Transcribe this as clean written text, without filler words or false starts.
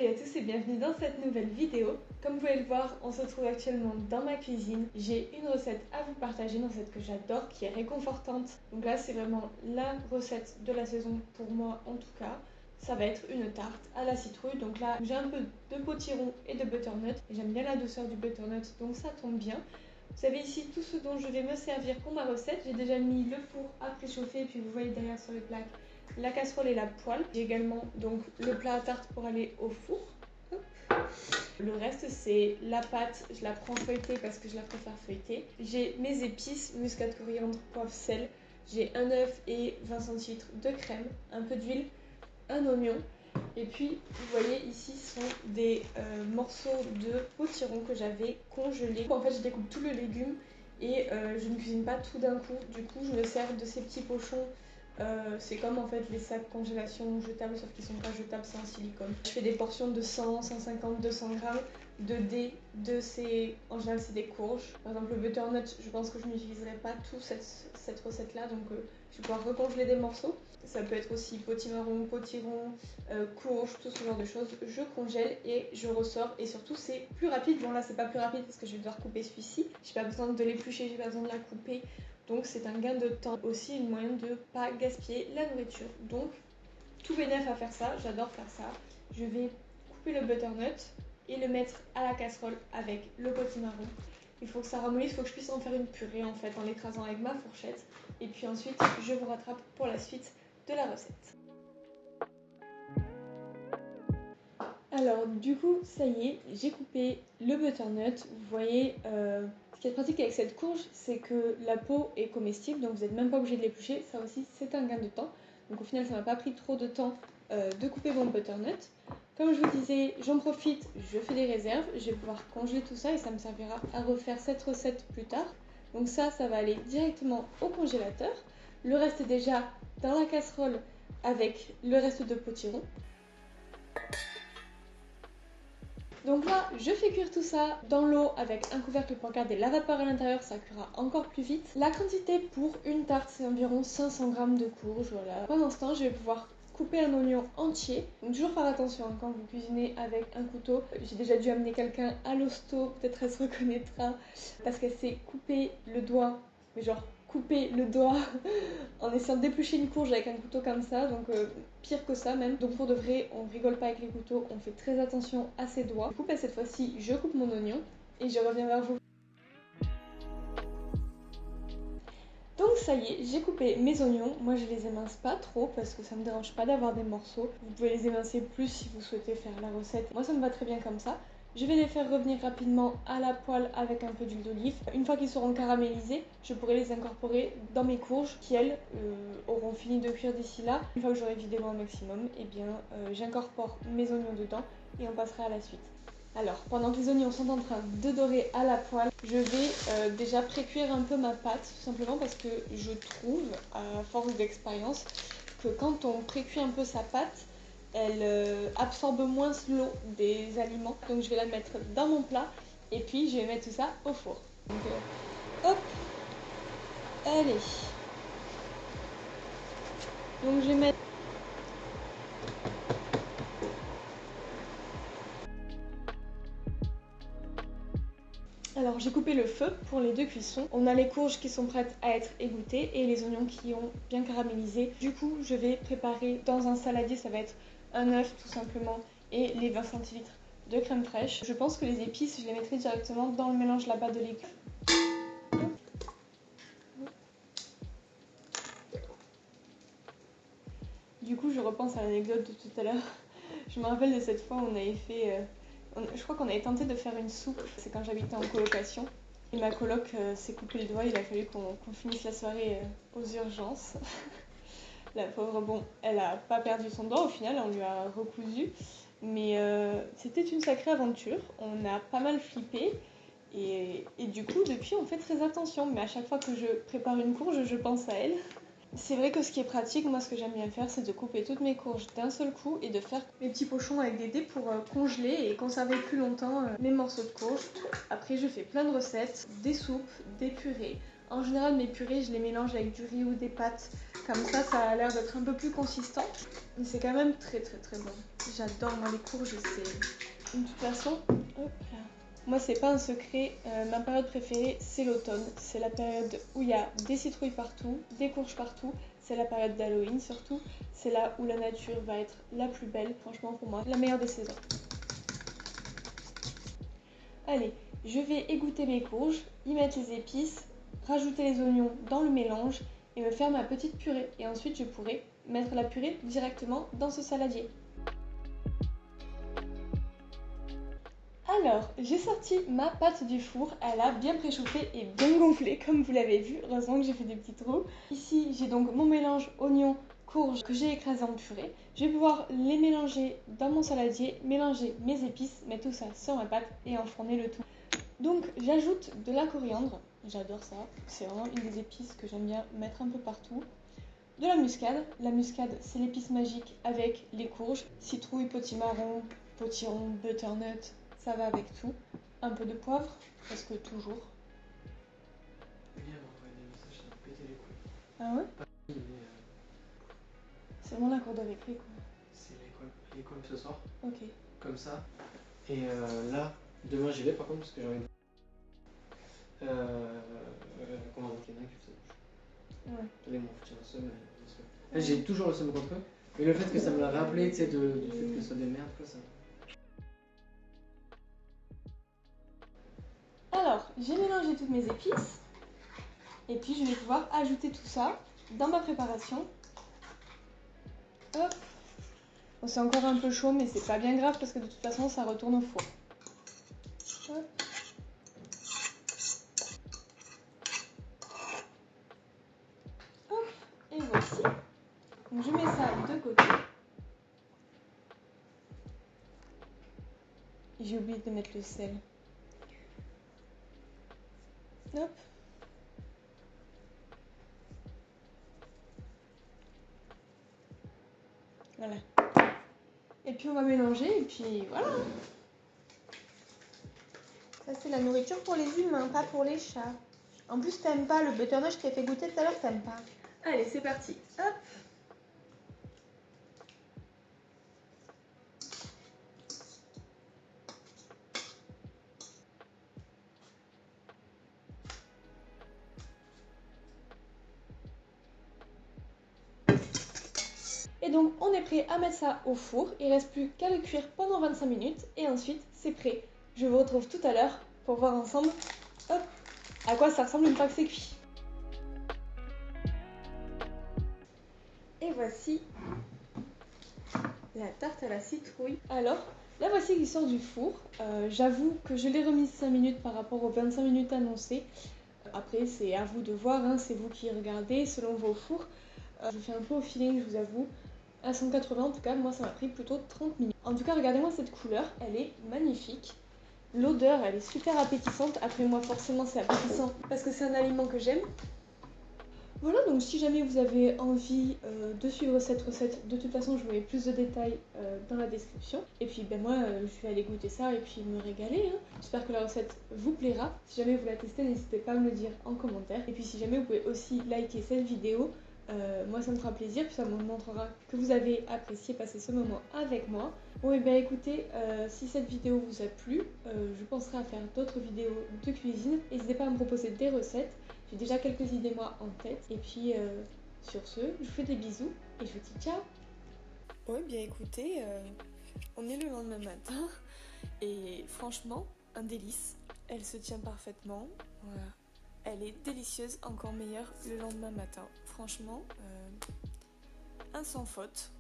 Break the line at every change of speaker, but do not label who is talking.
Salut à tous et bienvenue dans cette nouvelle vidéo. Comme vous pouvez le voir, on se trouve actuellement dans ma cuisine. J'ai une recette à vous partager, une recette que j'adore, qui est réconfortante. Donc là, c'est vraiment la recette de la saison pour moi en tout cas. Ça va être une tarte à la citrouille. Donc là, j'ai un peu de potiron et de butternut. Et j'aime bien la douceur du butternut, donc ça tombe bien. Vous avez ici tout ce dont je vais me servir pour ma recette. J'ai déjà mis le four à préchauffer et puis vous voyez derrière sur les plaques la casserole et la poêle. J'ai également donc le plat à tarte pour aller au four. Hop. Le reste c'est la pâte, je la prends feuilletée parce que je la préfère feuilletée. J'ai mes épices, muscade, coriandre, poivre, sel. J'ai un œuf et 20 centilitres de crème, un peu d'huile, un oignon. Et puis vous voyez ici sont des morceaux de potiron que j'avais congelés. En fait je découpe tout le légume et je ne cuisine pas tout d'un coup. Du coup je me sers de ces petits pochons. C'est comme en fait les sacs congélation jetables, sauf qu'ils sont pas jetables, c'est en silicone. Je fais des portions de 100, 150, 200 grammes de ces, en général c'est des courges. Par exemple le butternut, je pense que je n'utiliserai pas tout cette recette là, donc je vais pouvoir recongeler des morceaux. Ça peut être aussi potimarron, potiron, courge, tout ce genre de choses. Je congèle et je ressors, et surtout c'est plus rapide. Bon là c'est pas plus rapide parce que je vais devoir couper celui-ci. J'ai pas besoin de l'éplucher, j'ai pas besoin de la couper. Donc c'est un gain de temps, aussi une moyen de pas gaspiller la nourriture. Donc tout bénef à faire ça, j'adore faire ça. Je vais couper le butternut et le mettre à la casserole avec le potimarron. Il faut que ça ramollisse, il faut que je puisse en faire une purée en fait en l'écrasant avec ma fourchette. Et puis ensuite je vous rattrape pour la suite de la recette. Alors du coup ça y est, j'ai coupé le butternut. Vous voyez, ce qui est pratique avec cette courge, c'est que la peau est comestible, donc vous n'êtes même pas obligé de l'éplucher. Ça aussi c'est un gain de temps. Donc au final ça m'a pas pris trop de temps de couper mon butternut. Comme je vous disais, j'en profite, je fais des réserves, je vais pouvoir congeler tout ça et ça me servira à refaire cette recette plus tard. Donc ça va aller directement au congélateur. Le reste est déjà dans la casserole avec le reste de potiron. Donc là, je fais cuire tout ça dans l'eau avec un couvercle pour garder la vapeur à l'intérieur, ça cuira encore plus vite. La quantité pour une tarte, c'est environ 500 g de courge, voilà. Pendant ce temps, je vais pouvoir couper un oignon entier. Donc toujours faire attention quand vous cuisinez avec un couteau. J'ai déjà dû amener quelqu'un à l'hosto, peut-être elle se reconnaîtra, parce qu'elle s'est coupé le doigt, mais genre couper le doigt en essayant d'éplucher une courge avec un couteau comme ça, donc pire que ça même. Donc pour de vrai, on rigole pas avec les couteaux, on fait très attention à ses doigts. Du coup, cette fois-ci, je coupe mon oignon et je reviens vers vous. Donc ça y est, j'ai coupé mes oignons. Moi je les émince pas trop parce que ça me dérange pas d'avoir des morceaux. Vous pouvez les émincer plus si vous souhaitez faire la recette. Moi ça me va très bien comme ça. Je vais les faire revenir rapidement à la poêle avec un peu d'huile d'olive. Une fois qu'ils seront caramélisés, je pourrai les incorporer dans mes courges qui elles auront fini de cuire d'ici là. Une fois que j'aurai vidé l'eau au maximum, et bien j'incorpore mes oignons dedans et on passera à la suite. Alors, pendant que les oignons sont en train de dorer à la poêle, je vais déjà pré-cuire un peu ma pâte, tout simplement parce que je trouve, à force d'expérience, que quand on pré-cuit un peu sa pâte, elle absorbe moins l'eau des aliments. Donc je vais la mettre dans mon plat et puis je vais mettre tout ça au four. Donc hop, allez. Donc je vais mettre... Alors j'ai coupé le feu pour les deux cuissons. On a les courges qui sont prêtes à être égouttées et les oignons qui ont bien caramélisé. Du coup je vais préparer dans un saladier, ça va être un œuf tout simplement et les 20 centilitres de crème fraîche. Je pense que les épices je les mettrai directement dans le mélange là-bas de légumes. Du coup je repense à l'anecdote de tout à l'heure. Je me rappelle de cette fois où on avait fait... je crois qu'on avait tenté de faire une soupe, c'est quand j'habitais en colocation. Et ma coloc s'est coupé le doigt, il a fallu qu'on finisse la soirée aux urgences. La pauvre, bon, elle a pas perdu son doigt au final, on lui a recousu. Mais c'était une sacrée aventure, on a pas mal flippé. Et du coup, depuis, on fait très attention. Mais à chaque fois que je prépare une courge, je pense à elle. C'est vrai que ce qui est pratique, moi ce que j'aime bien faire, c'est de couper toutes mes courges d'un seul coup et de faire mes petits pochons avec des dés pour congeler et conserver plus longtemps mes morceaux de courge. Après je fais plein de recettes, des soupes, des purées. En général, mes purées, je les mélange avec du riz ou des pâtes. Comme ça a l'air d'être un peu plus consistant. Mais c'est quand même très bon. J'adore, moi, les courges, c'est... De toute façon, hop là. Moi, c'est pas un secret, ma période préférée, c'est l'automne. C'est la période où il y a des citrouilles partout, des courges partout. C'est la période d'Halloween surtout. C'est là où la nature va être la plus belle. Franchement, pour moi, la meilleure des saisons. Allez, je vais égoutter mes courges, y mettre les épices, rajouter les oignons dans le mélange et me faire ma petite purée. Et ensuite, je pourrai mettre la purée directement dans ce saladier. Alors, j'ai sorti ma pâte du four, elle a bien préchauffé et bien gonflé comme vous l'avez vu, heureusement que j'ai fait des petits trous. Ici, j'ai donc mon mélange oignon, courge que j'ai écrasé en purée. Je vais pouvoir les mélanger dans mon saladier, mélanger mes épices, mettre tout ça sur ma pâte et enfourner le tout. Donc, j'ajoute de la coriandre, j'adore ça, c'est vraiment une des épices que j'aime bien mettre un peu partout. De la muscade c'est l'épice magique avec les courges, citrouille, potimarron, potiron, butternut, ça va avec tout. Un peu de poivre, parce que toujours. Ah ouais? C'est vraiment la cour de récré quoi.
C'est l'école ce soir.
Ok.
Comme ça. Et là, demain j'y vais par contre parce que j'ai envie de... comment dire, il y en a qui se bouge.
Ouais.
Allez, mon foutu un seum. J'ai toujours le seum contre eux. Mais le fait que ça me l'a rappelé, tu sais, du fait que ce soit des merdes, quoi, ça.
Alors, j'ai mélangé toutes mes épices. Et puis je vais pouvoir ajouter tout ça dans ma préparation. Hop. Bon, c'est encore un peu chaud, mais c'est pas bien grave parce que de toute façon, ça retourne au four. Hop. Hop. Et voici. Donc je mets ça de côté. J'ai oublié de mettre le sel. Hop. Voilà. Et puis on va mélanger et puis voilà. Ça c'est la nourriture pour les humains, pas pour les chats. En plus t'aimes pas le butternut, je t'ai fait goûter tout à l'heure, t'aimes pas. Allez, c'est parti. Hop. Et donc on est prêt à mettre ça au four, il reste plus qu'à le cuire pendant 25 minutes et ensuite c'est prêt. Je vous retrouve tout à l'heure pour voir ensemble hop, à quoi ça ressemble une fois que c'est cuit. Et voici la tarte à la citrouille. Alors, la voici qui sort du four. J'avoue que je l'ai remise 5 minutes par rapport aux 25 minutes annoncées. Après c'est à vous de voir, hein, c'est vous qui regardez selon vos fours. Je fais un peu au feeling, je vous avoue. À 180 en tout cas, moi ça m'a pris plutôt 30 minutes. En tout cas, regardez-moi cette couleur, elle est magnifique. L'odeur, elle est super appétissante. Après moi, forcément, c'est appétissant parce que c'est un aliment que j'aime. Voilà, donc si jamais vous avez envie de suivre cette recette, de toute façon, je vous mets plus de détails dans la description. Et puis, ben moi, je vais aller goûter ça et puis me régaler. Hein. J'espère que la recette vous plaira. Si jamais vous la testez, n'hésitez pas à me le dire en commentaire. Et puis, si jamais vous pouvez aussi liker cette vidéo, moi ça me fera plaisir, puis ça me montrera que vous avez apprécié passer ce moment avec moi. Bon et bien écoutez, si cette vidéo vous a plu, je penserai à faire d'autres vidéos de cuisine. N'hésitez pas à me proposer des recettes, j'ai déjà quelques idées moi en tête. Et puis sur ce, je vous fais des bisous et je vous dis ciao. Bon et bien écoutez, on est le lendemain matin et franchement, un délice. Elle se tient parfaitement, voilà. Elle est délicieuse, encore meilleure le lendemain matin. Franchement, un sans faute.